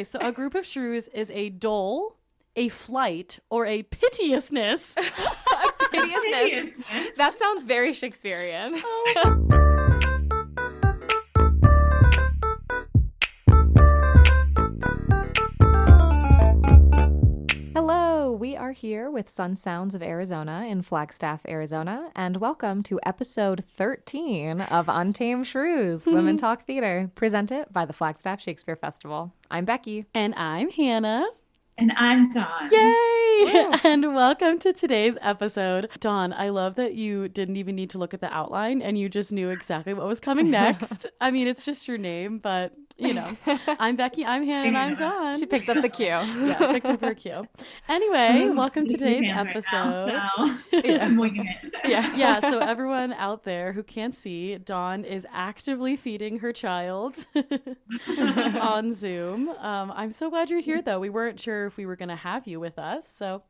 Okay, so a group of shrews is a dole, a flight, or a piteousness. Piteousness. That sounds very Shakespearean. Hello, we are here with Sun Sounds of Arizona in Flagstaff, Arizona, and welcome to episode 13 of Untamed Shrews, Women Talk Theater, presented by the Flagstaff Shakespeare Festival. I'm Becki. And I'm Hannah. And I'm Dawn. Yay! Woo. And welcome to today's episode. Dawn, I love that you didn't even need to look at the outline and you just knew exactly what was coming next. I mean, it's just your name, but you know, I'm Becki, I'm Hannah, and I'm Dawn. She picked up the cue. Yeah, picked up her cue. Anyway, welcome to today's episode. Right now, so I'm winging it. Yeah, so everyone out there who can't see, Dawn is actively feeding her child on Zoom. I'm so glad you're here, though. We weren't sure if we were going to have you with us, so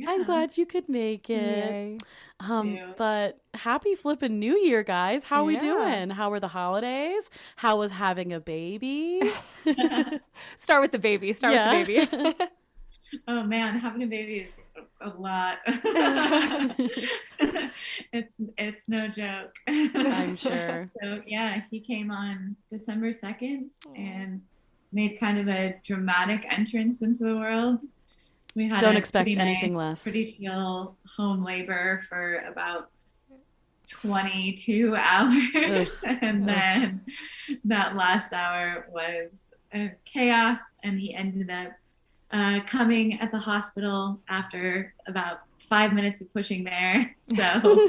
I'm glad you could make it. But happy flippin' New Year, guys. How are we doing? How were the holidays? How was having a baby? Start with the baby. Start with the baby. Oh man, having a baby is a lot. It's no joke. I'm sure. So yeah, he came on December 2nd and made kind of a dramatic entrance into the world. We had Don't expect anything less. Pretty chill home labor for about 22 hours. And then that last hour was chaos, and he ended up coming at the hospital after about 5 minutes of pushing there. So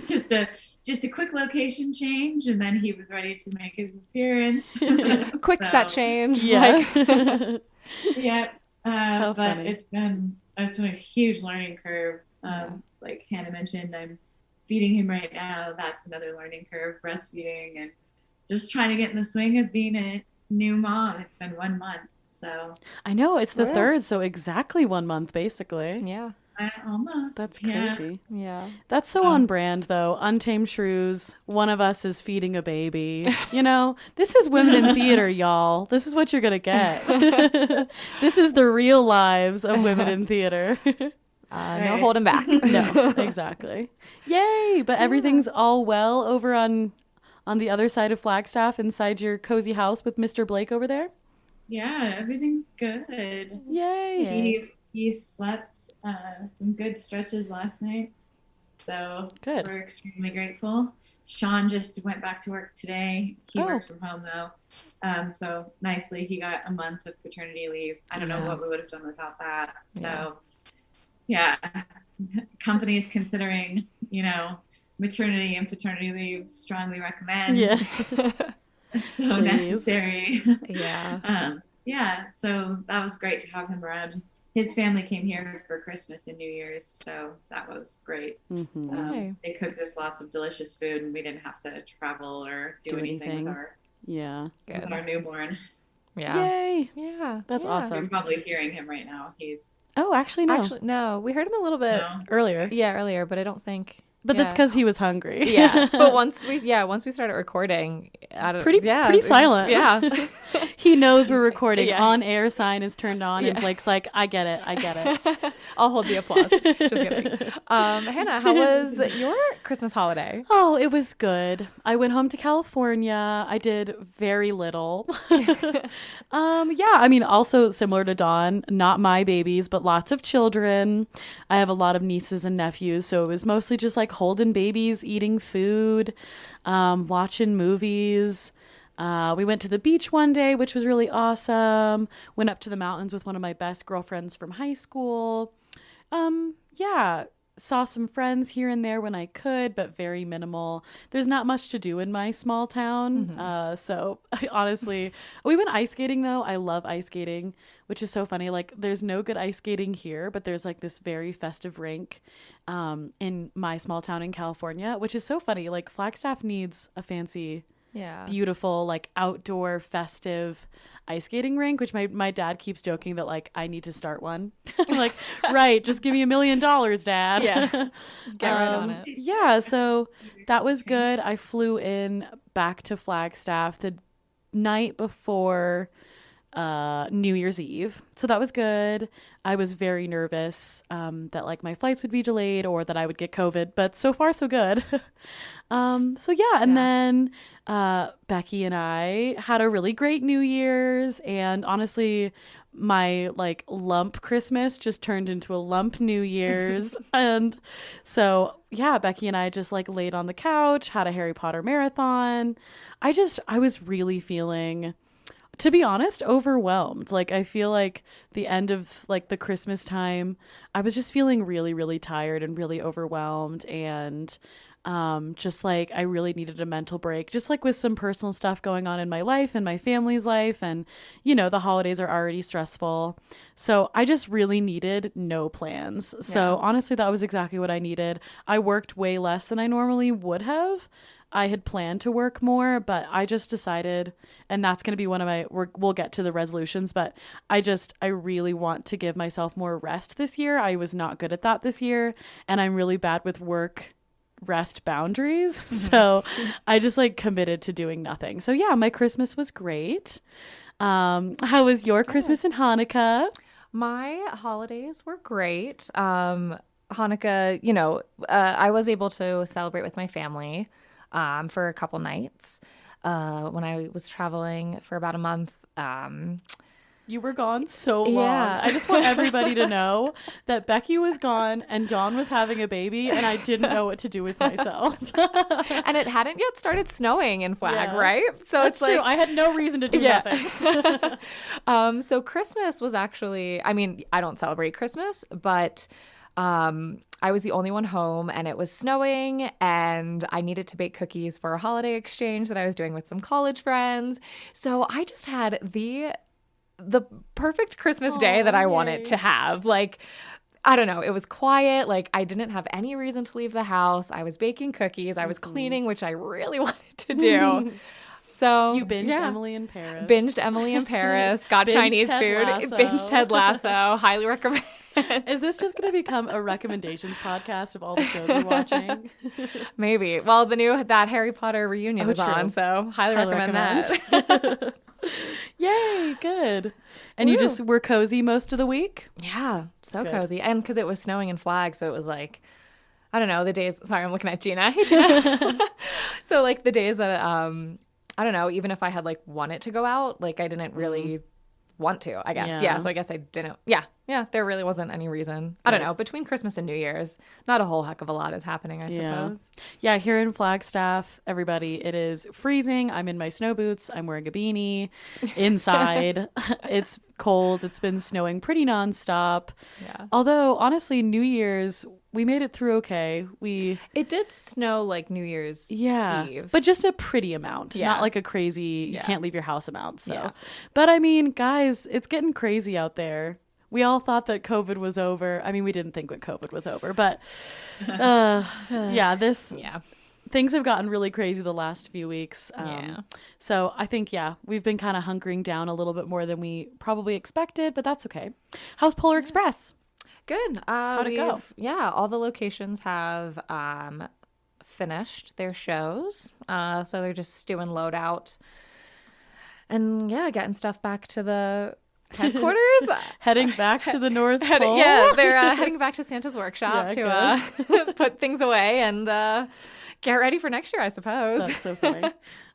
just a quick location change, and then he was ready to make his appearance. Quick set change. Yeah. Yeah. But funny. it's been a huge learning curve. Like Hannah mentioned, I'm feeding him right now. That's another learning curve, breastfeeding, and just trying to get in the swing of being a new mom. It's been 1 month, so I know it's the third, so exactly 1 month basically. Yeah. Almost. That's crazy. Yeah. That's so on brand, though. Untamed Shrews. One of us is feeding a baby. You know, this is women in theater, y'all. This is what you're gonna get. This is the real lives of women in theater. No holding back. No, exactly. Yay! But everything's all well over on the other side of Flagstaff, inside your cozy house with Mr. Blake over there. Yeah, everything's good. Yay! He slept some good stretches last night, so good. We're extremely grateful. Sean just went back to work today. He works from home though, so nicely he got a month of paternity leave. I don't know what we would have done without that. So yeah, companies considering maternity and paternity leave strongly recommend. Yeah, so necessary. Yeah. So that was great to have him around. His family came here for Christmas and New Year's, so that was great. Mm-hmm. They cooked us lots of delicious food, and we didn't have to travel or do anything with our newborn. Yeah. Yay! Yeah. That's awesome. You're probably hearing him right now. He's actually no. We heard him a little bit earlier. Yeah, earlier, but I don't think. But that's because he was hungry. Yeah. But once we started recording, pretty silent. Yeah. He knows we're recording. On air sign is turned on, and Blake's like, I get it. I'll hold the applause. Just kidding. Hannah, how was your Christmas holiday? Oh, it was good. I went home to California. I did very little. I mean, also similar to Dawn, not my babies, but lots of children. I have a lot of nieces and nephews, so it was mostly just like holding babies, eating food, watching movies. We went to the beach one day, which was really awesome. Went up to the mountains with one of my best girlfriends from high school. Saw some friends here and there when I could, but very minimal. There's not much to do in my small town. So honestly, we went ice skating though. I love ice skating, which is so funny. Like there's no good ice skating here, but there's like this very festive rink in my small town in California, which is so funny. Like Flagstaff needs a fancy, beautiful, like outdoor festive ice skating rink, which my dad keeps joking that like I need to start one. I'm like, right, just give me $1 million, Dad. Yeah, get right on it. Yeah, so that was good. I flew in back to Flagstaff the night before New Year's Eve. So that was good. I was very nervous that like my flights would be delayed or that I would get COVID, but so far so good. So yeah, and then Becki and I had a really great New Year's, and honestly, my like lump Christmas just turned into a lump New Year's. And so yeah, Becki and I just like laid on the couch, had a Harry Potter marathon. I was really feeling, to be honest, overwhelmed. Like I feel like the end of like the Christmas time, I was just feeling really, really tired and really overwhelmed, and just like I really needed a mental break, just like with some personal stuff going on in my life and my family's life, and you know the holidays are already stressful, so I just really needed no plans. So honestly, that was exactly what I needed. I worked way less than I normally would have. I had planned to work more, but I just decided, and that's going to be one of my, we'll get to the resolutions, but I really want to give myself more rest this year. I was not good at that this year, and I'm really bad with work rest boundaries. So I just like committed to doing nothing. So yeah, my Christmas was great. How was your Christmas and Hanukkah? My holidays were great. Hanukkah, you know, I was able to celebrate with my family for a couple nights when I was traveling for about a month. You were gone so long. Yeah. I just want everybody to know that Becki was gone and Dawn was having a baby, and I didn't know what to do with myself. And it hadn't yet started snowing in Flag, Yeah. right? So That's it's true. like I had no reason to do nothing. So Christmas was actually, I mean, I don't celebrate Christmas, but I was the only one home, and it was snowing, and I needed to bake cookies for a holiday exchange that I was doing with some college friends. So I just had the perfect Christmas day that I wanted to have. Like, I don't know, it was quiet. Like, I didn't have any reason to leave the house. I was baking cookies. I was cleaning, which I really wanted to do. So You binged Emily in Paris. Binged Emily in Paris, got Binged Chinese Ted food, Lasso. binged Ted Lasso, highly recommend. Is this just going to become a recommendations podcast of all the shows we're watching? Maybe. Well, that Harry Potter reunion was true. on, so highly recommend that. Yay, good. And you just were cozy most of the week? Yeah, so Good. cozy. And because it was snowing in Flag, so it was like, I don't know, the days, sorry, I'm looking at Gina. So like the days that, I don't know, even if I had like wanted to go out, like I didn't really want to, I guess. Yeah. So I guess I didn't. Yeah. There really wasn't any reason. I don't know. Between Christmas and New Year's, not a whole heck of a lot is happening, I suppose. Yeah. Here in Flagstaff, everybody, it is freezing. I'm in my snow boots. I'm wearing a beanie inside. It's cold. It's been snowing pretty nonstop. Yeah. Although honestly, New Year's, we made it through okay. It did snow like New Year's Eve. But just a pretty amount, Yeah. not like a crazy, you Yeah. can't leave your house amount. So, Yeah. But I mean, guys, it's getting crazy out there. We all thought that COVID was over. I mean, we didn't think when COVID was over, but things have gotten really crazy the last few weeks. So I think, we've been kind of hunkering down a little bit more than we probably expected, but that's okay. How's Polar Express? Good. How'd it go? Yeah, all the locations have finished their shows. So they're just doing loadout and getting stuff back to the headquarters. Heading back to the North Pole? They're heading back to Santa's workshop to put things away and get ready for next year, I suppose. That's so funny.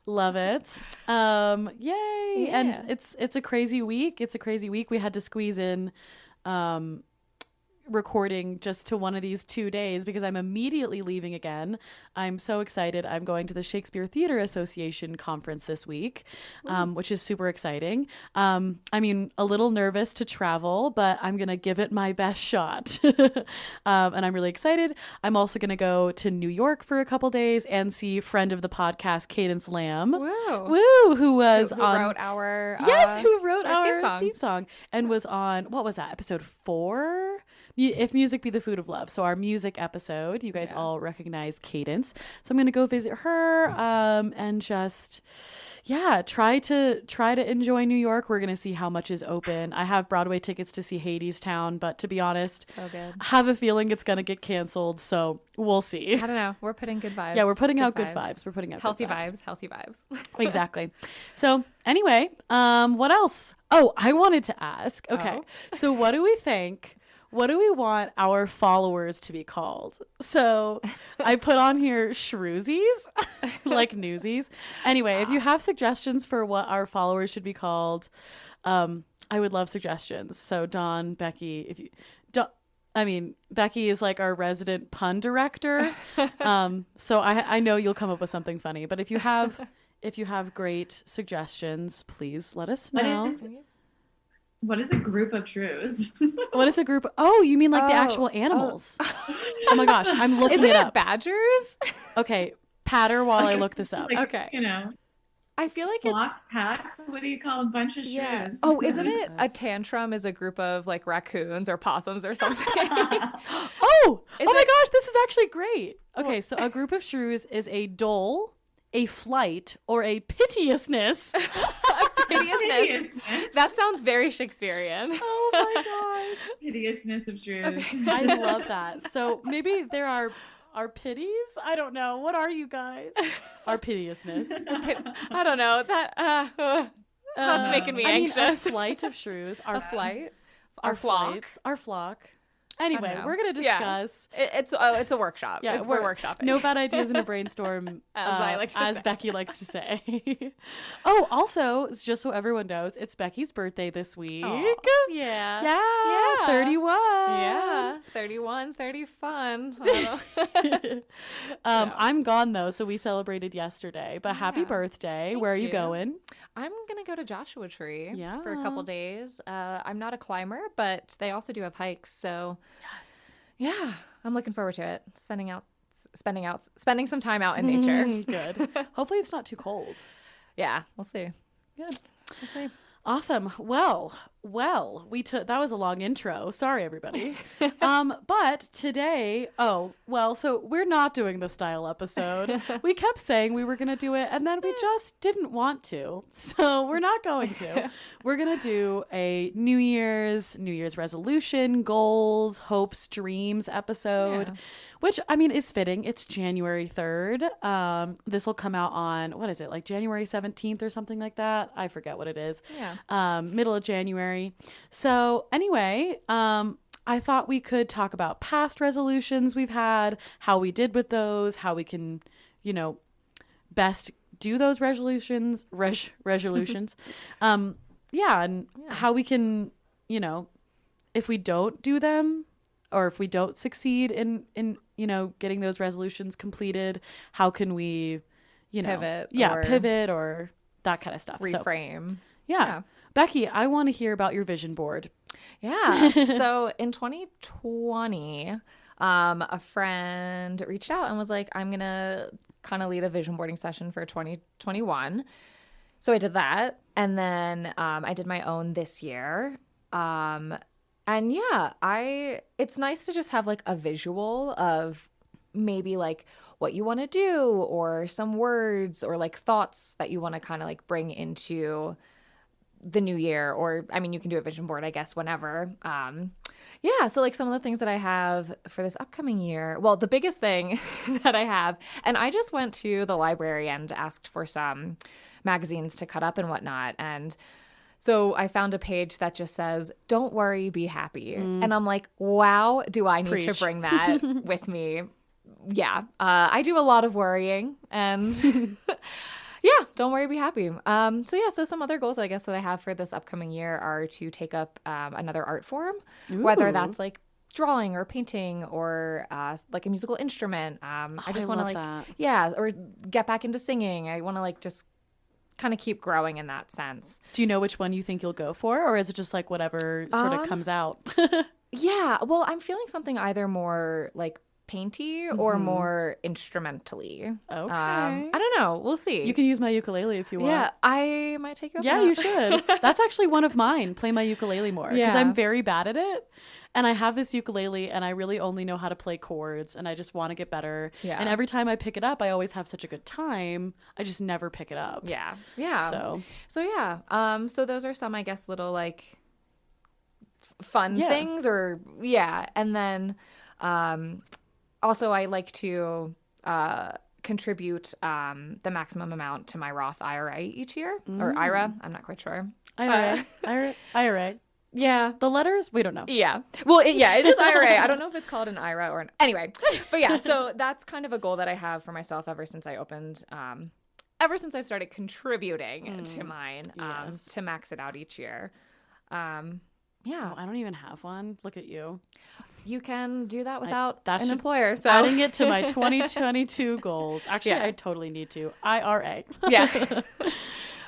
Love it. Yay. Yeah. And it's a crazy week. It's a crazy week. We had to squeeze in recording just to one of these 2 days because I'm immediately leaving again. I'm so excited. I'm going to the Shakespeare Theater Association conference this week, which is super exciting. I mean, a little nervous to travel, but I'm going to give it my best shot. And I'm really excited. I'm also going to go to New York for a couple days and see friend of the podcast, Cadence Lamb. Who was who on wrote our who wrote our theme song and was on, what was that, episode 4? If music be the food of love. So our music episode, you guys all recognize Cadence. So I'm going to go visit her and just, try to enjoy New York. We're going to see how much is open. I have Broadway tickets to see Hadestown, but to be honest, so good. I have a feeling it's going to get canceled. So we'll see. I don't know. We're putting good vibes. Yeah, we're putting out good vibes. We're putting out healthy good vibes. Healthy vibes. Exactly. So anyway, what else? Oh, I wanted to ask. Okay. So what do we think? What do we want our followers to be called? So I put on here shrewsies, like newsies. Anyway, if you have suggestions for what our followers should be called, I would love suggestions. So Dawn, Becki, Becki is like our resident pun director. So I know you'll come up with something funny, but if you have great suggestions, please let us know. What is a group of shrews? What is a group? Oh, you mean like the actual animals? Oh my gosh, I'm looking Isn't it up. Badgers? Okay, patter while I look this up. Like, okay. I feel like flock pack. What do you call a bunch of shrews? Yeah. Oh, isn't it a tantrum is a group of like raccoons or possums or something? Oh my gosh, this is actually great. Okay, so a group of shrews is a dole, a flight, or a piteousness. Hideousness. That sounds very Shakespearean. Oh my gosh. Hideousness of shrews. I love that. So maybe there are pities? I don't know. What are you guys? Our piteousness. I don't know. That's making me anxious. A flight of shrews. A flight? Our flock? flights. Our flock. Anyway, we're going to Yeah. discuss. It's a workshop. Yeah, we're workshopping. No bad ideas in a brainstorm, I like to as say. Becki likes to say. Oh, also, just so everyone knows, it's Becki's birthday this week. Aw. Yeah. Yeah, 31. Yeah. 31, 30 fun. I don't know. I'm gone though, so we celebrated yesterday. But happy birthday. Where are you you. going? I'm going to go to Joshua Tree Yeah. for a couple days. I'm not a climber, but they also do have hikes. So Yes. yeah, I'm looking forward to it. Spending some time out in nature. Good. Hopefully it's not too cold. Yeah, we'll see. Good. We'll see. Awesome. Well, that was a long intro. Sorry, everybody. But today, so we're not doing the style episode. We kept saying we were going to do it, and then we just didn't want to. So we're not going to. We're going to do a New Year's resolution, goals, hopes, dreams episode, which, I mean, is fitting. It's January 3rd. This will come out on, what is it, like January 17th or something like that? I forget what it is. Yeah. Middle of January. So anyway, I thought we could talk about past resolutions we've had, how we did with those, how we can, best do those resolutions. And how we can, if we don't do them, or if we don't succeed in getting those resolutions completed, how can we, pivot or that kind of stuff. Reframe. So, yeah. Becki, I want to hear about your vision board. Yeah. So in 2020, a friend reached out and was like, I'm going to kind of lead a vision boarding session for 2021. So I did that. And then I did my own this year. And yeah, it's nice to just have like a visual of maybe like what you want to do or some words or like thoughts that you want to kind of like bring into the new year. Or, I mean, you can do a vision board, I guess, whenever. So like some of the things that I have for this upcoming year, well, the biggest thing that I have, and I just went to the library and asked for some magazines to cut up and whatnot. And so I found a page that just says, don't worry, be happy. And I'm like, wow, do I need to bring that with me? Yeah. I do a lot of worrying and yeah, don't worry, be happy. So some other goals I guess that I have for this upcoming year are to take up another art form, whether that's like drawing or painting or like a musical instrument. I just want to like, that. Or get back into singing. I want to like just kind of keep growing in that sense. Do you know which one you think you'll go for, or is it just like whatever sort of comes out? Yeah, well, I'm feeling something either more like painty or more instrumentally. Okay. I don't know. We'll see. You can use my ukulele if you want. Yeah, I might take you up on Yeah, that. you should. That's actually one of mine. Play my ukulele more because I'm very bad at it. And I have this ukulele and I really only know how to play chords and I just want to get better. Yeah. And every time I pick it up, I always have such a good time. I just never pick it up. Yeah. Yeah. So yeah. So those are some, I guess, little like fun Yeah. things or And then also I like to contribute the maximum amount to my Roth IRA each year or IRA. I'm not quite sure. IRA. Yeah. The letters, we don't know. Yeah. Well, it is IRA. I don't know if it's called an IRA or anyway. But yeah, so that's kind of a goal that I have for myself ever since I opened, ever since I've started contributing to mine, Yes. to max it out each year. Oh, I don't even have one. Look at you. You can do that without that an should- employer. So Adding it to my 2022 goals. Actually, Yeah. I totally need to. IRA. yeah.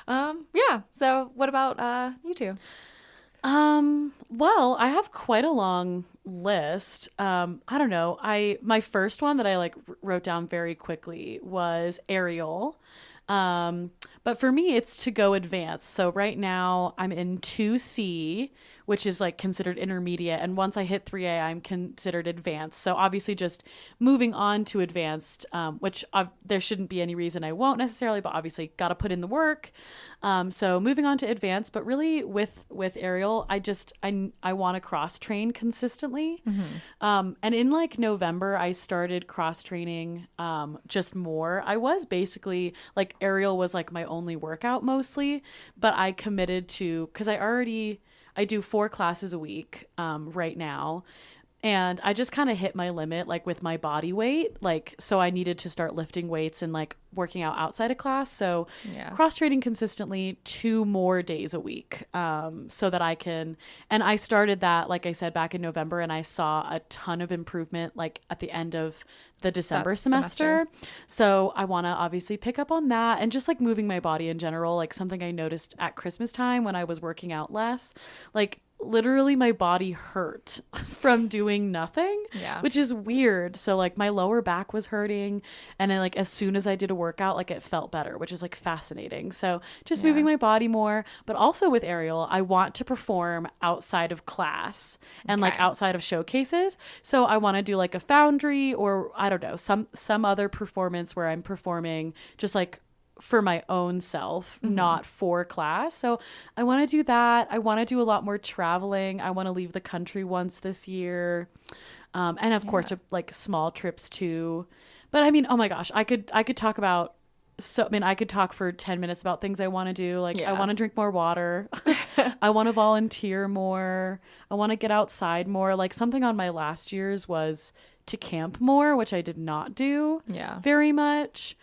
Yeah. So what about you two? Well, I have quite a long list. I don't know. My first one that I like wrote down very quickly was aerial. But for me, it's to go advanced. So right now I'm in 2C, which is like considered intermediate. And once I hit 3A, I'm considered advanced. So obviously just moving on to advanced, which there shouldn't be any reason I won't necessarily, but obviously got to put in the work. So moving on to advanced, but really with aerial, I want to cross train consistently. And in like November, I started cross training, just more. I was basically like aerial was like my only workout mostly, but I committed to, cause I do 4 classes a week, right now. And I just kind of hit my limit, like with my body weight, like, so I needed to start lifting weights and like working out outside of class. So cross training consistently 2 more days a week, so that I can, and I started that, like I said, back in November, and I saw a ton of improvement, like at the end of the December semester. So I want to obviously pick up on that and just like moving my body in general, like something I noticed at Christmas time when I was working out less, like literally my body hurt from doing nothing, which is weird. So like my lower back was hurting, and then like as soon as I did a workout, like it felt better, which is like fascinating. So just moving my body more, but also with aerial, I want to perform outside of class and like outside of showcases. So I want to do like a foundry or I don't know, some other performance where I'm performing just like for my own self, not for class. So I want to do that. I want to do a lot more traveling. I want to leave the country once this year. And of course, like small trips too. But I mean, oh my gosh, I could talk about, I could talk for 10 minutes about things I want to do. Like I want to drink more water. I want to volunteer more. I want to get outside more. Like something on my last year's was to camp more, which I did not do very much.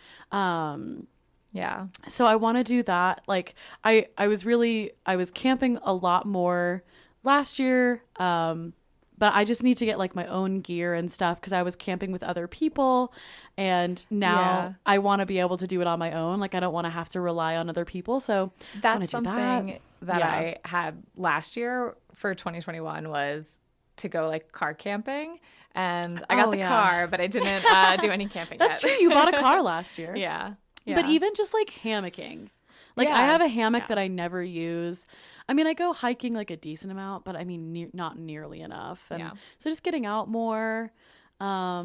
So I want to do that. Like I was camping a lot more last year. But I just need to get like my own gear and stuff because I was camping with other people, and now I want to be able to do it on my own. Like I don't want to have to rely on other people. So that's something that I had last year for 2021 was to go like car camping, and I got the car, but I didn't do any camping. That's yet. true. You bought a car last year. Yeah. But even just like hammocking. Like I have a hammock that I never use. I mean, I go hiking like a decent amount, but I mean, not nearly enough. And so just getting out more. I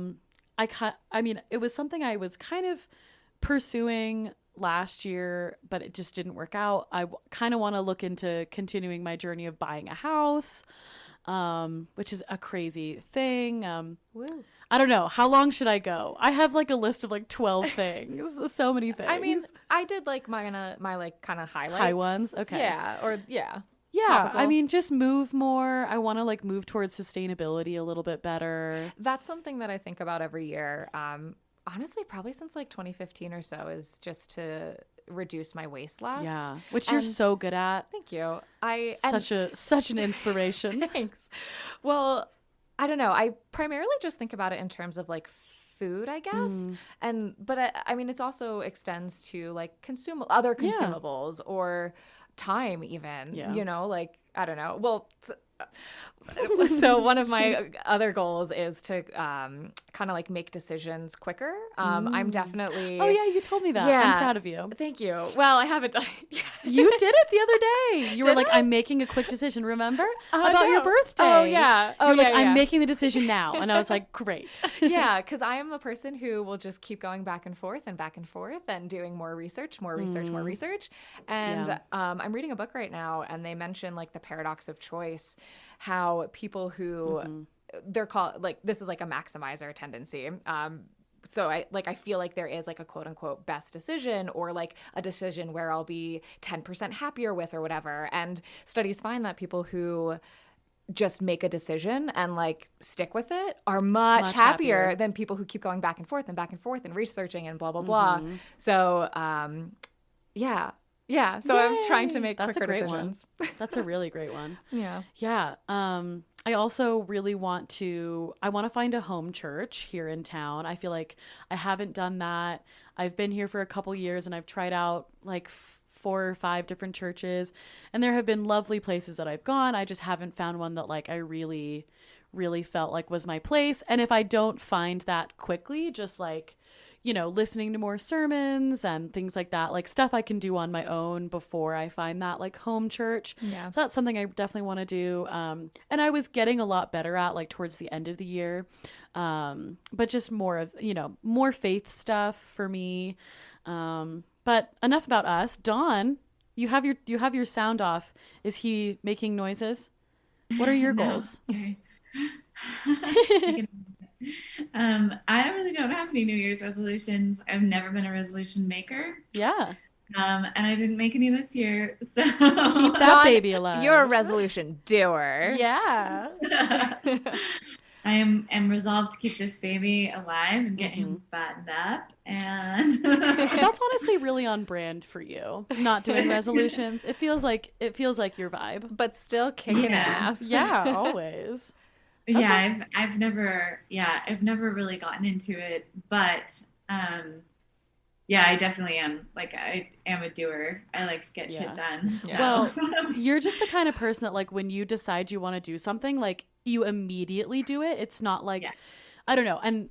mean, it was something I was kind of pursuing last year, but it just didn't work out. I kind of want to look into continuing my journey of buying a house, which is a crazy thing. Woo. I don't know. How long should I go? I have like a list of like 12 things. So many things. I mean, I did like my like kind of highlights. High ones. Okay. Yeah. Topical. I mean, just move more. I want to like move towards sustainability a little bit better. That's something that I think about every year. Honestly, probably since like 2015 or so, is just to reduce my waste less. Yeah. Which you're so good at. Thank you. Such an inspiration. Thanks. Well, I don't know. I primarily just think about it in terms of like food, I guess. But I mean, it also extends to like other consumables or time even, you know, like, I don't know. Well, So one of my other goals is to kind of like make decisions quicker. I'm definitely. Oh yeah, you told me that. Yeah. I'm proud of you. Thank you. Well, I haven't done it yet. You did it the other day. You were Did like, I? I'm making a quick decision, remember? Oh, About no. your birthday. Oh, yeah. Oh, You're like, yeah, yeah. I'm making the decision now. And I was like, great. Yeah, because I am a person who will just keep going back and forth and doing more research. And Yeah. I'm reading a book right now, and they mention like the paradox of choice, how people who they're called like this is like a maximizer tendency. So I feel like there is like a quote unquote best decision or like a decision where I'll be 10% happier with or whatever. And studies find that people who just make a decision and like stick with it are much happier than people who keep going back and forth and researching and blah, blah, blah. So, yeah. So I'm trying to make That's quicker a great decisions. one. That's a really great one. Yeah. Yeah. I also really want to find a home church here in town. I feel like I haven't done that. I've been here for a couple years and I've tried out like 4 or 5 different churches, and there have been lovely places that I've gone. I just haven't found one that like I really, really felt like was my place. And if I don't find that quickly, just like, you know, listening to more sermons and things like that, like stuff I can do on my own before I find that like home church. Yeah. So that's something I definitely want to do. And I was getting a lot better at like towards the end of the year. But just more of, you know, more faith stuff for me. But enough about us. Dawn, you have your sound off. Is he making noises? What are your goals? Okay. I really don't have any New Year's resolutions. I've never been a resolution maker. Yeah. And I didn't make any this year. So Keep that Dawn, baby alive. You're a resolution doer. Yeah. I am resolved to keep this baby alive and get him fattened up. And That's honestly really on brand for you. Not doing resolutions. It feels like your vibe. But still kicking Yeah. ass. Yeah, always. yeah, I've never really gotten into it, but yeah, I definitely am. Like, I am a doer. I like to get shit done. Yeah. Well, you're just the kind of person that like when you decide you want to do something, like you immediately do it. It's not like, I don't know. And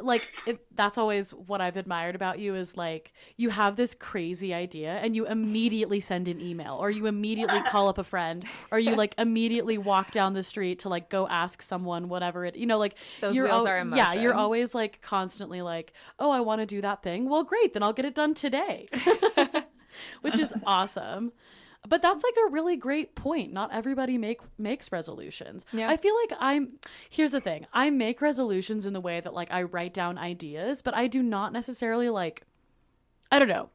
like that's always what I've admired about you is like you have this crazy idea and you immediately send an email or you immediately call up a friend or you like immediately walk down the street to like go ask someone whatever it, you know, like those wheels are in motion. Yeah, you're always like constantly like, oh, I want to do that thing. Well, great, then I'll get it done today. Which is awesome. But that's like a really great point. Not everybody makes resolutions. Yeah. I feel like here's the thing. I make resolutions in the way that like I write down ideas, but I do not necessarily like, I don't know.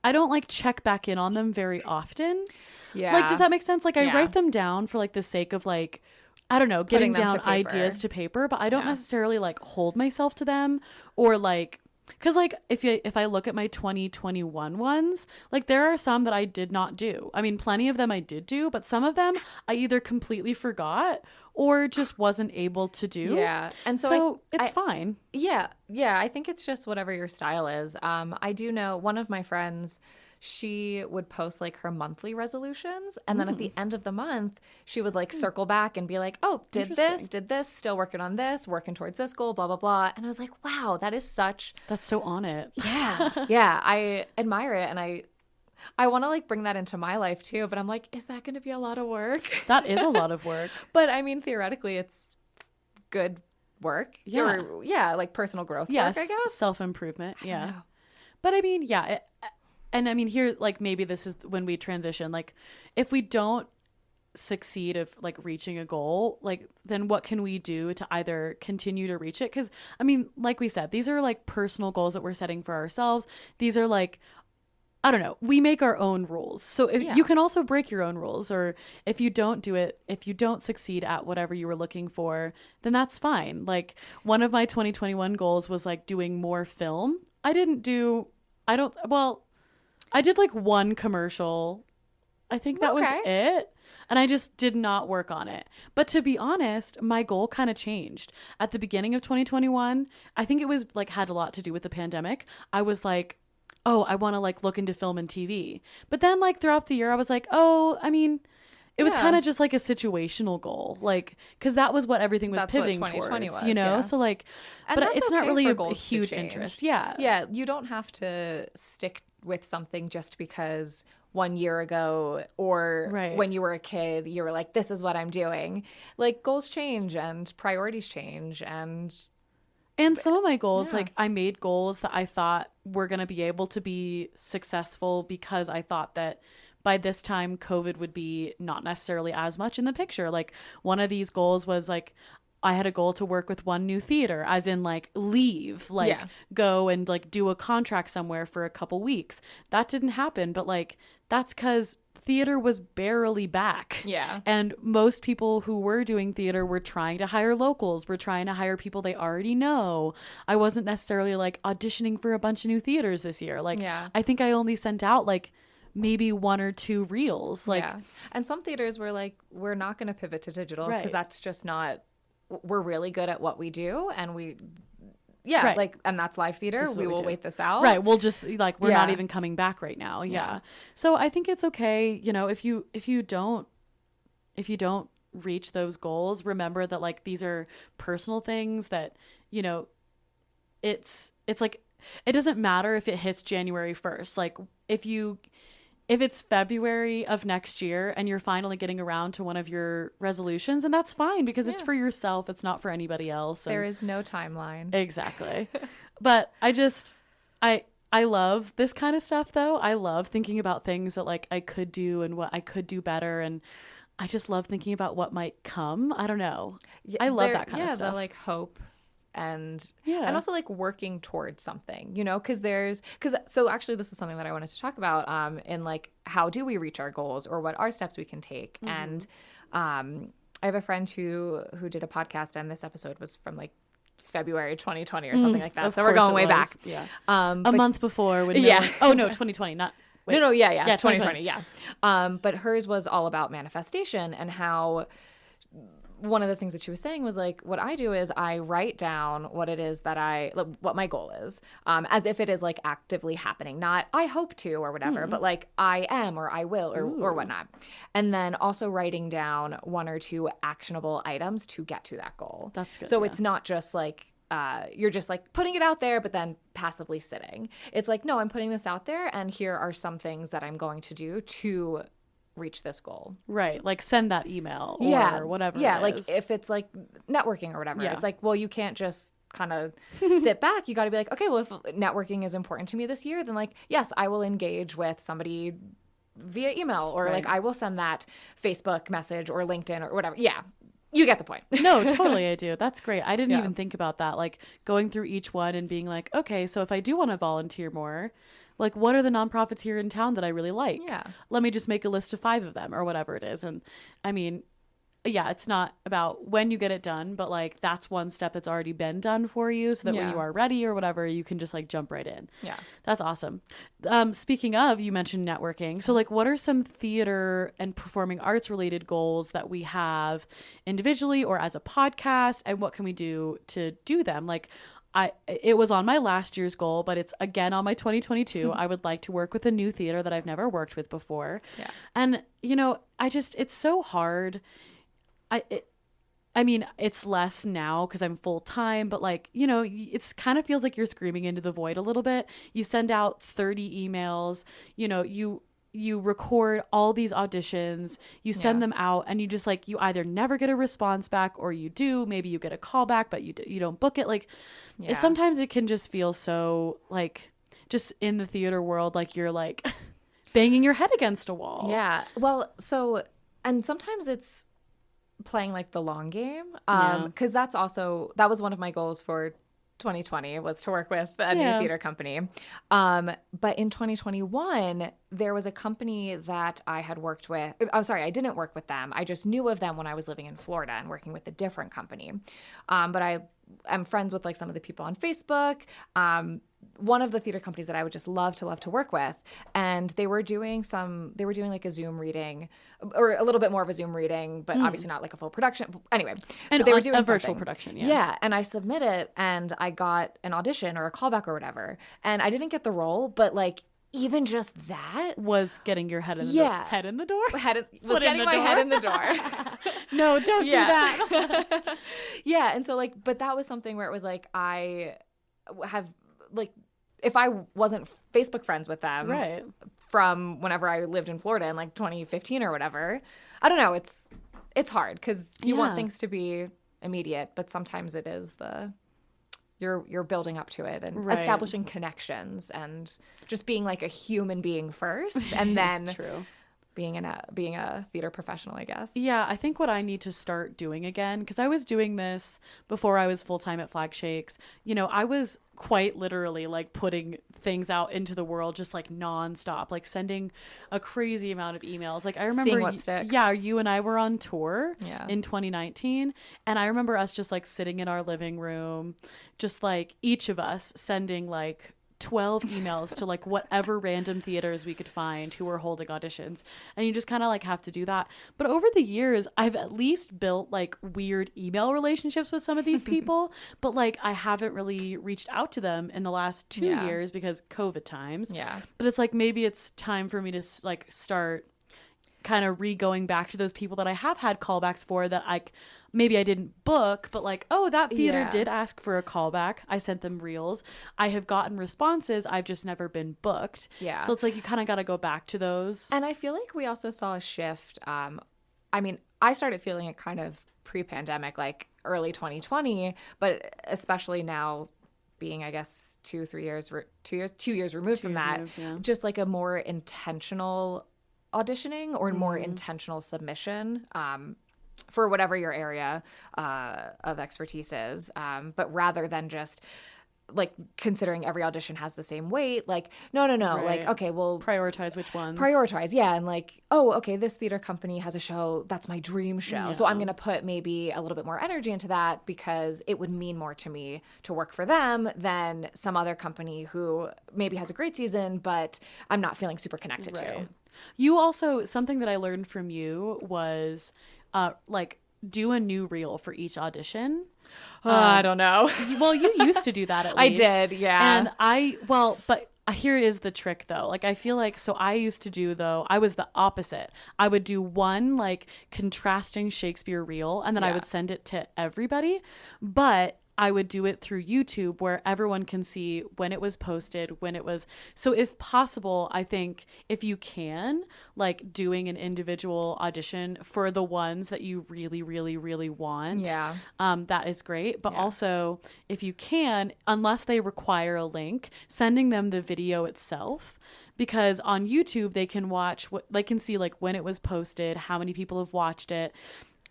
I don't like check back in on them very often. Yeah. Like, does that make sense? Like I write them down for like the sake of like, I don't know, getting down ideas to paper, but I don't necessarily like hold myself to them or like, because like if I look at my 2021 ones, like there are some that I did not do. I mean, plenty of them I did do, but some of them I either completely forgot or just wasn't able to do. Yeah. And so it's fine. Yeah. Yeah. I think it's just whatever your style is. I do know one of my friends, she would post like her monthly resolutions. And then at the end of the month, she would like circle back and be like, oh, did this, still working on this, working towards this goal, blah, blah, blah. And I was like, wow, that's so on it. Yeah. Yeah. I admire it. And I want to like bring that into my life too. But I'm like, is that going to be a lot of work? That is a lot of work. But I mean, theoretically, it's good work. Yeah. Like personal growth work, I guess. Self-improvement. Yeah. But I mean, yeah. And I mean, here, like, maybe this is when we transition. Like, if we don't succeed of, like, reaching a goal, like, then what can we do to either continue to reach it? Because, I mean, like we said, these are, like, personal goals that we're setting for ourselves. These are, like, I don't know. We make our own rules. So if you can also break your own rules. Or if you don't do it, if you don't succeed at whatever you were looking for, then that's fine. Like, one of my 2021 goals was, like, doing more film. I did like one commercial. I think that was it. And I just did not work on it. But to be honest, my goal kind of changed. At the beginning of 2021, I think it was like had a lot to do with the pandemic. I was like, oh, I want to like look into film and TV. But then like throughout the year, I was like, oh, I mean, It was kind of just like a situational goal, like, because that was what everything was pivoting what 2020 towards, was, you know? yeah. So like, And but that's it's not okay really for a goals to huge change. interest. Yeah. Yeah, you don't have to stick with something just because 1 year ago or when you were a kid, you were like, this is what I'm doing. Like, goals change and priorities change. And some of my goals, like, I made goals that I thought were going to be able to be successful because I thought that by this time COVID would be not necessarily as much in the picture. Like, one of these goals was like, I had a goal to work with one new theater, as in like leave, like go and like do a contract somewhere for a couple weeks. That didn't happen, but like that's because theater was barely back. Yeah. And most people who were doing theater were trying to hire locals, were trying to hire people they already know. I wasn't necessarily like auditioning for a bunch of new theaters this year. Like, I think I only sent out like maybe 1 or 2 reels. Like, and some theaters were like, we're not going to pivot to digital because that's just not, we're really good at what we do. And we, like, and that's live theater. We will wait this out. Right. We'll just like, we're not even coming back right now. Yeah. So I think it's okay. You know, if you don't reach those goals, remember that like, these are personal things that, you know, it's like, it doesn't matter if it hits January 1st. Like if it's February of next year and you're finally getting around to one of your resolutions, and that's fine because it's for yourself. It's not for anybody else. There is no timeline. Exactly. But I love this kind of stuff though. I love thinking about things that like I could do and what I could do better. And I just love thinking about what might come. I don't know. I love that kind of stuff. Yeah, the like hope. And also like working towards something, you know, so actually this is something that I wanted to talk about in like, how do we reach our goals or what are steps we can take? And I have a friend who did a podcast, and this episode was from like February 2020 or something like that. So we're going way back. Yeah. A month before. When like, oh no, 2020, not. Wait. No, 2020. Yeah. But hers was all about manifestation and how one of the things that she was saying was like, what I do is I write down what it is that what my goal is, as if it is like actively happening, not I hope to or whatever, but like I am or I will or whatnot. And then also writing down 1 or 2 actionable items to get to that goal. That's good. So it's not just like, you're just like putting it out there, but then passively sitting. It's like, no, I'm putting this out there and here are some things that I'm going to do to reach this goal. Right. Like send that email or whatever. Yeah. It like is. if it's like networking or whatever, it's like, well, you can't just kind of sit back. You got to be like, okay, well, if networking is important to me this year, then like, yes, I will engage with somebody via email or like I will send that Facebook message or LinkedIn or whatever. Yeah. You get the point. No, totally. I do. That's great. I didn't even think about that. Like going through each one and being like, okay, so if I do want to volunteer more, like what are the nonprofits here in town that I really like? Yeah. Let me just make a list of 5 of them or whatever it is. And I mean, yeah, it's not about when you get it done, but like that's one step that's already been done for you so that when you are ready or whatever, you can just like jump right in. Yeah. That's awesome. Speaking of, you mentioned networking. So like what are some theater and performing arts related goals that we have individually or as a podcast, and what can we do to do them? Like it was on my last year's goal, but it's again on my 2022. I would like to work with a new theater that I've never worked with before. Yeah. And, you know, it's so hard. I mean, it's less now because I'm full time, but like, you know, it's kind of feels like you're screaming into the void a little bit. You send out 30 emails, you know, you record all these auditions, you send them out, and you just like, you either never get a response back or you do, maybe you get a call back, but you don't book it. Like sometimes it can just feel so like just in the theater world, like you're like banging your head against a wall. Yeah. Well, and sometimes it's playing like the long game. Cause that was one of my goals for 2020 was to work with a new theater company. But in 2021, there was a company that I had worked with. I'm sorry, I didn't work with them. I just knew of them when I was living in Florida and working with a different company. But I'm friends with like some of the people on Facebook. One of the theater companies that I would just love to work with. And they were doing like a Zoom reading or a little bit more of a Zoom reading, but obviously not like a full production. Anyway, and they were doing a virtual production. Yeah. And I submitted and I got an audition or a callback or whatever. And I didn't get the role, but like, even just that was getting your head in the head in the door. was getting my head in the door. No, don't do that. Yeah, and so like, but that was something where it was like I have like, if I wasn't Facebook friends with them Right. from whenever I lived in Florida in like 2015 or whatever, I don't know. It's hard because you want things to be immediate, but sometimes it is you're building up to it and establishing connections and just being like a human being first, and then True. being a theater professional, I guess. Yeah, I think what I need to start doing again, because I was doing this before I was full-time at Flag Shakes, you know, I was quite literally like putting things out into the world just like nonstop, like sending a crazy amount of emails. Like I remember seeing what sticks. Yeah, you and I were on tour Yeah. in 2019, and I remember us just like sitting in our living room, just like each of us sending like 12 emails to like whatever random theaters we could find who were holding auditions, and you just kind of like have to do that. But over the years I've at least built like weird email relationships with some of these people, but like I haven't really reached out to them in the last 2 years because COVID times. But it's like maybe it's time for me to like start kind of going back to those people that I have had callbacks for that maybe I didn't book, but like, oh, that theater did ask for a callback. I sent them reels. I have gotten responses. I've just never been booked. Yeah. So it's like you kind of got to go back to those. And I feel like we also saw a shift. I mean, I started feeling it kind of pre-pandemic, like early 2020, but especially now being, I guess, 2 years removed from that, just like a more intentional auditioning or more intentional submission for whatever your area of expertise is, but rather than just like considering every audition has the same weight, like no like, okay, well, prioritize which ones. And like, oh, okay, this theater company has a show that's my dream show, so I'm gonna put maybe a little bit more energy into that because it would mean more to me to work for them than some other company who maybe has a great season but I'm not feeling super connected to. You also, something that I learned from you was like do a new reel for each audition. I don't know. Well, you used to do that at least. I did, yeah. And but here is the trick though. Like I feel like, so I used to do though, I was the opposite. I would do one like contrasting Shakespeare reel and then I would send it to everybody. But I would do it through YouTube where everyone can see when it was posted, when it was. So if possible, I think if you can, like doing an individual audition for the ones that you really, really, really want. That is great. But also if you can, unless they require a link, sending them the video itself. Because on YouTube, they can watch they can see like when it was posted, how many people have watched it.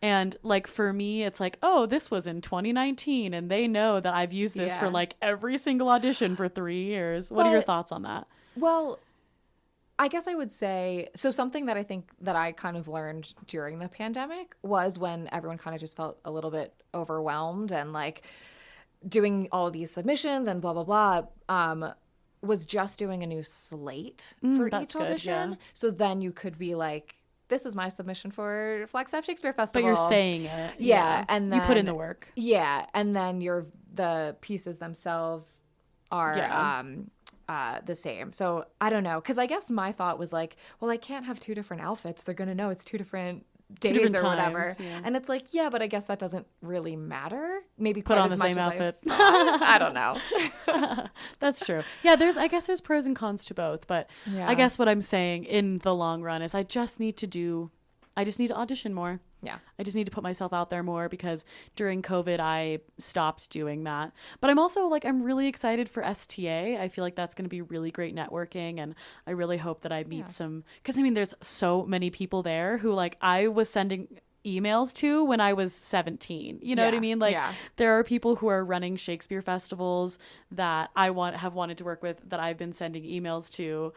And like for me, it's like, oh, this was in 2019 and they know that I've used this for like every single audition for 3 years. What are your thoughts on that? Well, I guess I would say, so something that I think that I kind of learned during the pandemic was when everyone kind of just felt a little bit overwhelmed and like doing all of these submissions and blah, blah, blah, was just doing a new slate for each audition. So then you could be like, this is my submission for Flagstaff Shakespeare Festival. But you're saying it. Yeah. And then you put in the work. Yeah. And then the pieces themselves are the same. So I don't know. Because I guess my thought was like, well, I can't have 2 different outfits. They're going to know it's 2 different days or whatever. Yeah. And it's like, yeah, but I guess that doesn't really matter. Maybe put on the same outfit. I don't know. That's true. Yeah, I guess there's pros and cons to both, but I guess what I'm saying in the long run is I just need to audition more. Yeah. I just need to put myself out there more because during COVID, I stopped doing that. But I'm also like, I'm really excited for STA. I feel like that's going to be really great networking. And I really hope that I meet some, because I mean, there's so many people there who like I was sending emails to when I was 17. You know what I mean? Like there are people who are running Shakespeare festivals that I have wanted to work with that I've been sending emails to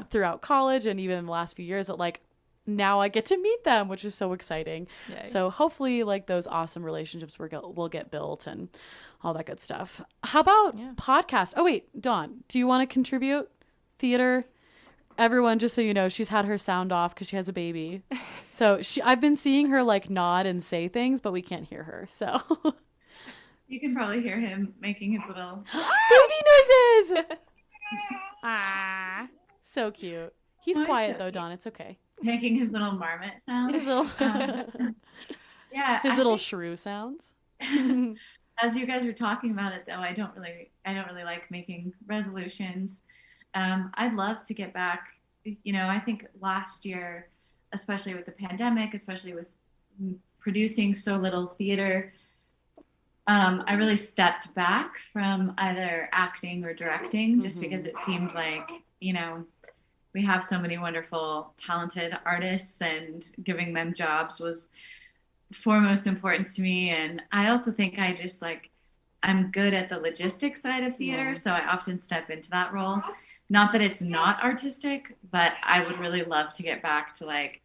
throughout college and even in the last few years that like, now I get to meet them, which is so exciting. Yay. So hopefully like those awesome relationships will get built and all that good stuff. How about podcasts? Oh, wait, Dawn, do you want to contribute? Theater? Everyone, just so you know, she's had her sound off because she has a baby. So I've been seeing her like nod and say things, but we can't hear her. So you can probably hear him making his little baby noises. So cute. He's Oh, quiet so though, cute. Dawn. It's okay. Making his little marmot sound. His little, Yeah, his I little think shrew sounds. as you guys were talking about it, though, I don't really like making resolutions. I'd love to get back. I think last year, especially with the pandemic, especially with producing so little theater, I really stepped back from either acting or directing just because it seemed like, we have so many wonderful, talented artists, and giving them jobs was foremost importance to me. And I also think I'm good at the logistics side of theater, so I often step into that role. Not that it's not artistic, but I would really love to get back to like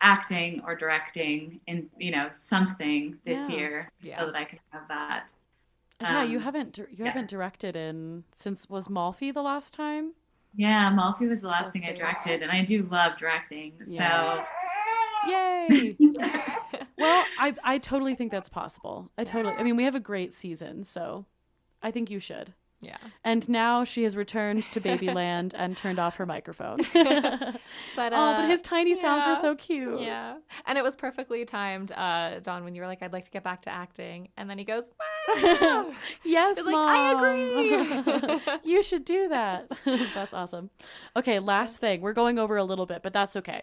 acting or directing in something this year so that I can have that. Yeah, you haven't directed since was Malfi the last time? Yeah, Malfi was the last thing I directed, and I do love directing. Yeah. So yay. Well, I totally think that's possible. I mean, we have a great season, so I think you should. Yeah. And now she has returned to Babyland and turned off her microphone. But his tiny sounds were so cute. Yeah. And it was perfectly timed, Dawn, when you were like, I'd like to get back to acting. And then he goes, wow. Yes, He's Mom. like, I agree. You should do that. That's awesome. Okay, last thing. We're going over a little bit, but that's okay.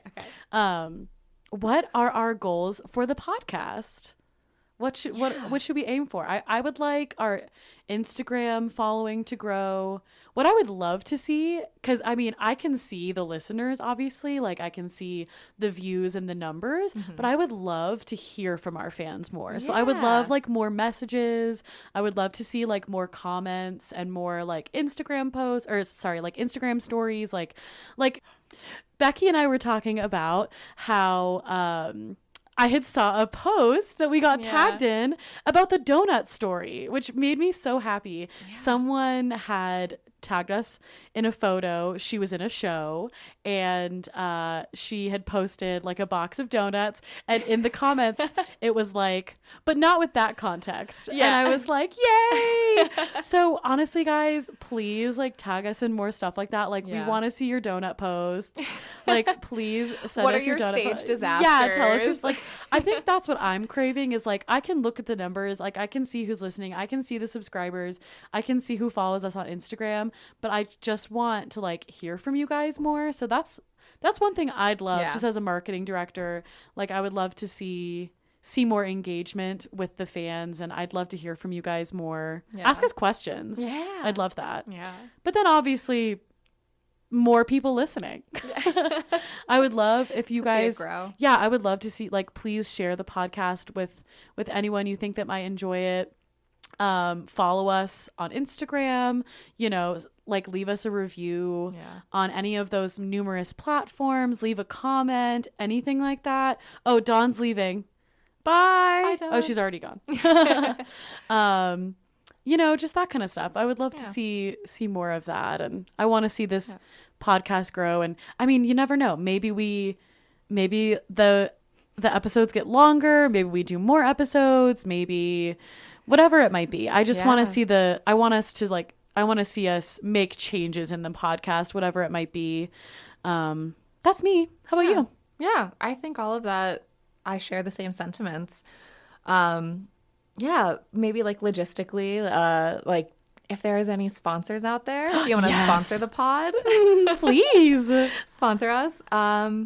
Okay. What are our goals for the podcast? What should we aim for? I would like our Instagram following to grow. What I would love to see, because I mean, I can see the listeners, obviously, like I can see the views and the numbers, but I would love to hear from our fans more. So I would love like more messages. I would love to see like more comments and more like Instagram posts, like Instagram stories. Like Becki and I were talking about how, I had saw a post that we got tagged in about the donut story, which made me so happy. Yeah. Someone had tagged us in a photo. She was in a show, and she had posted like a box of donuts, and in the comments it was like, but not with that context. Yeah. And I was like, yay. So honestly, guys, please like tag us in more stuff like that. Like we want to see your donut posts. Like please send what us are your donut stage posts. disasters? Yeah, tell us just like I think that's what I'm craving is like I can look at the numbers, like I can see who's listening, I can see the subscribers, I can see who follows us on Instagram, but I just want to like hear from you guys more. So that's one thing I'd love just as a marketing director. Like I would love to see more engagement with the fans, and I'd love to hear from you guys more. Ask us questions. Yeah. I'd love that. Yeah. But then obviously more people listening. I would love if you guys grow. Yeah, I would love to see like please share the podcast with anyone you think that might enjoy it. Follow us on Instagram, like leave us a review on any of those numerous platforms, leave a comment, anything like that. Oh, Dawn's leaving. Bye. Oh, she's already gone. Just that kind of stuff. I would love to see more of that. And I want to see this podcast grow. And I mean, you never know. Maybe the episodes get longer. Maybe we do more episodes, maybe whatever it might be. I just want to see I want to see us make changes in the podcast, whatever it might be. That's me. How about you? Yeah, I think all of that, I share the same sentiments. Maybe like logistically, like if there is any sponsors out there, if you want to sponsor the pod, please sponsor us.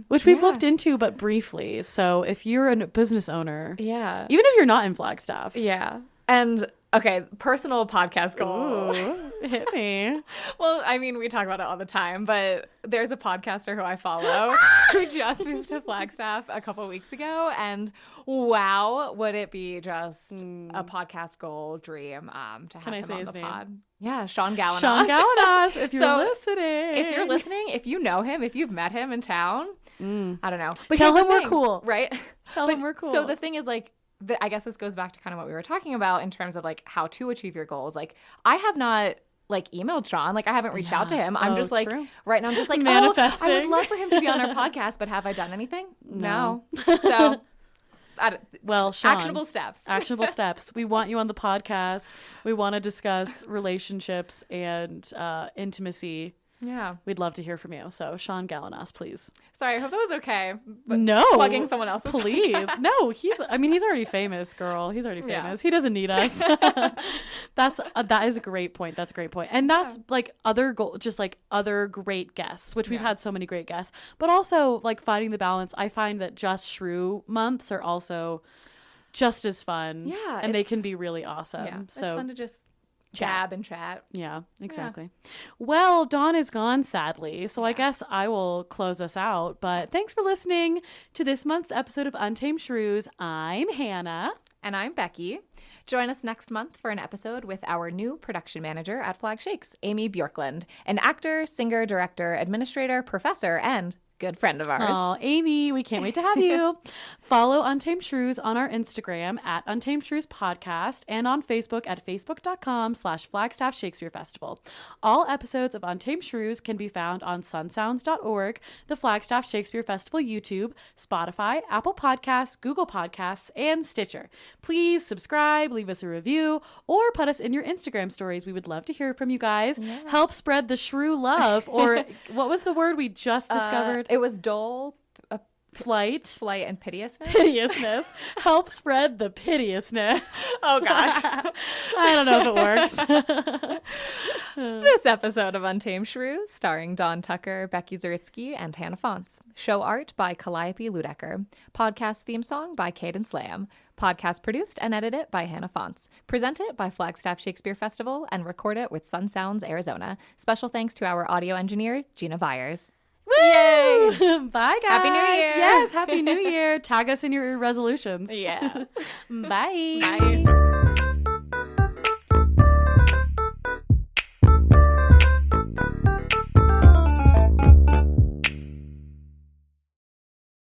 Which we've looked into, but briefly. So if you're a business owner, even if you're not in Flagstaff, and okay, personal podcast goal. Ooh, hit me. Well, I mean, we talk about it all the time, but there's a podcaster who I follow who just moved to Flagstaff a couple of weeks ago, and wow, would it be just a podcast goal dream to have him on the pod? Yeah, Sean Galanos. Sean Galanos, if you're listening. If you're listening, if you know him, if you've met him in town, I don't know. But tell him we're cool. Right? Tell him we're cool. So the thing is like, I guess this goes back to kind of what we were talking about in terms of like how to achieve your goals. Like I have not like emailed Sean, like I haven't reached out to him. I'm just like right now I'm just like manifesting. I would love for him to be on our podcast, but have I done anything? No. So Sean, actionable steps. We want you on the podcast. We want to discuss relationships and intimacy. Yeah. we'd love to hear from you. So Sean Gallen us, please. Sorry, I hope that was okay. But No. plugging someone else's Please. podcast. No, he's already famous, girl. He's already famous. He doesn't need us. That is a great point. That's a great point. And that's like other great guests, which we've had so many great guests, but also like finding the balance. I find that just shrew months are also just as fun. Yeah. And they can be really awesome. Yeah. So it's fun to just jab and chat. yeah, exactly. Well, Dawn is gone, sadly. So I guess I will close us out. But thanks for listening to this month's episode of Untamed Shrews. I'm Hannah. And I'm Becki. Join us next month for an episode with our new production manager at Flag Shakes, Amy Bjorklund, an actor, singer, director, administrator, professor, and good friend of ours. Oh, Amy, we can't wait to have you. Follow Untamed Shrews on our Instagram at Untamed Shrews Podcast and on Facebook at facebook.com/Flagstaff Shakespeare Festival. All episodes of Untamed Shrews can be found on sunsounds.org, the Flagstaff Shakespeare Festival YouTube, Spotify, Apple Podcasts, Google Podcasts, and Stitcher. Please subscribe, leave us a review, or put us in your Instagram stories. We would love to hear from you guys. Yeah. Help spread the shrew love, or what was the word we just discovered? It was dole, flight, and piteousness. Piteousness. Help spread the piteousness. Oh gosh. I don't know if it works. This episode of Untamed Shrews, starring Dawn Tucker, Becki Zaritsky, and Hannah Fonts. Show art by Calliope Luedeker. Podcast theme song by Cadence Lamb. Podcast produced and edited by Hannah Fonts. Presented by Flagstaff Shakespeare Festival and recorded with Sun Sounds, Arizona. Special thanks to our audio engineer, Gina Byars. Woo! Yay! Bye, guys. Happy New Year. Yes, Happy New Year. Tag us in your resolutions. Yeah. Bye. Bye.